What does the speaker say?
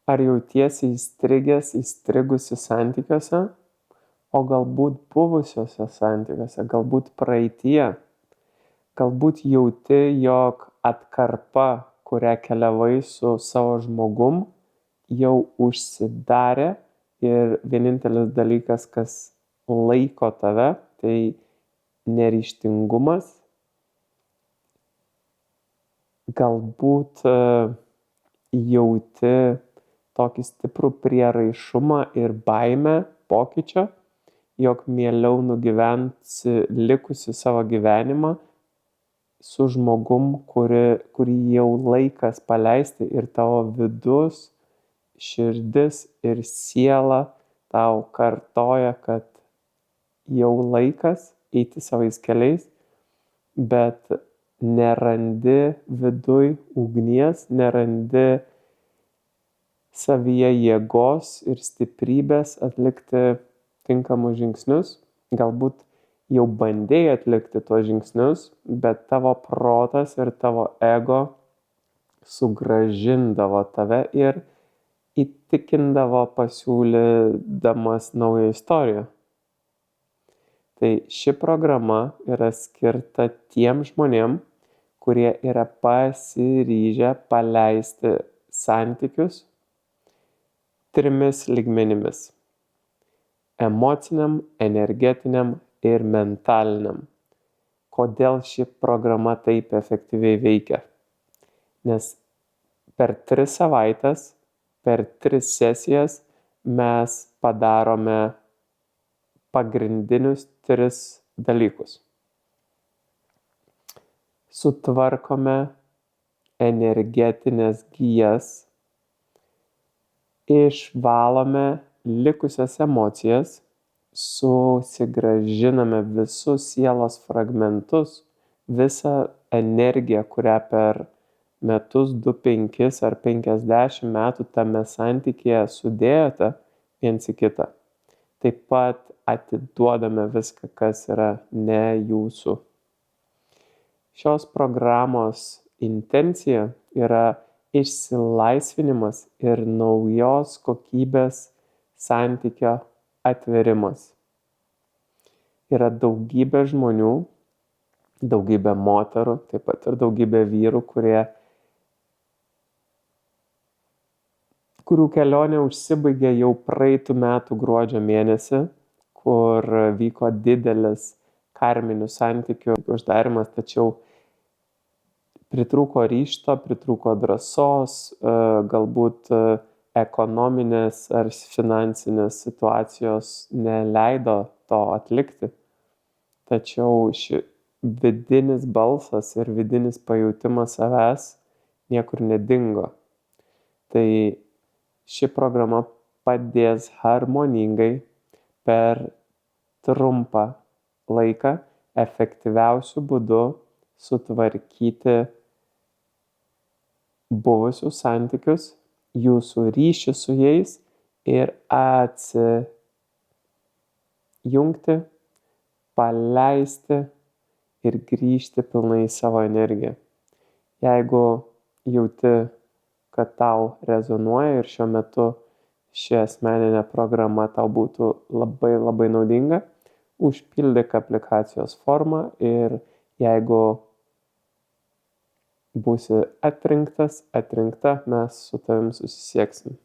Ar jautiesi įstrigusi santykiuose, o galbūt buvusiuose santykiuose, galbūt praeityje. Galbūt jauti, jog atkarpa, kurią keliavai su savo žmogum, jau užsidarė ir vienintelis dalykas, kas laiko tave, tai neryžtingumas. Galbūt jauti tokį stiprų prieraišumą ir baimę pokyčio, jog mieliau nugyvensi likusi savo gyvenimą su žmogum, kurį jau laikas paleisti ir tavo vidus, širdis ir siela tau kartoja, kad jau laikas eiti savais keliais, bet nerandi viduj ugnies, nerandi savyje jėgos ir stiprybės atlikti tinkamus žingsnius. Galbūt jau bandėjai atlikti tuos žingsnius, bet tavo protas ir tavo ego sugrąžindavo tave ir įtikindavo pasiūlydamas naują istoriją. Tai ši programa yra skirta tiem žmonėm, kurie yra pasiryžę paleisti santykius 3 lygmenimis: emociniam, energetiniam ir mentaliniam. Kodėl ši programa taip efektyviai veikia? Nes per 3 savaitės, per 3 sesijas mes padarome pagrindinius 3 dalykus. Sutvarkome energetinės gijas, išvalome likusias emocijas, susigrąžiname visus sielos fragmentus, visą energiją, kurią per metus, 2, 5 ar 50 metų tame santykyje sudėjote viens į kitą. Taip pat atiduodame viską, kas yra ne jūsų. Šios programos intencija yra išsilaisvinimas ir naujos kokybės santykio atverimas. Yra daugybė žmonių, daugybė moterų, taip pat ir daugybė vyrų, kurių kelionė užsibaigė jau praeitų metų gruodžio mėnesį, kur vyko didelis karminių santykių uždarimas, tačiau pritrūko ryžto, pritrūko drąsos, galbūt ekonominės ar finansinės situacijos neleido to atlikti. Tačiau vidinis balsas ir vidinis pajautimas savęs niekur nedingo. Tai ši programa padės harmoningai per trumpą laiką efektyviausiu būdu sutvarkyti buvusius santykius, jūsų ryšį su jais ir atsijungti, paleisti ir grįžti pilnai į savo energiją. Jeigu jauti, kad tau rezonuoja ir šiuo metu ši asmeninė programa tau būtų labai labai naudinga, užpildyk aplikacijos formą ir jeigu būsi atrinkta, mes su tavim susisieksim.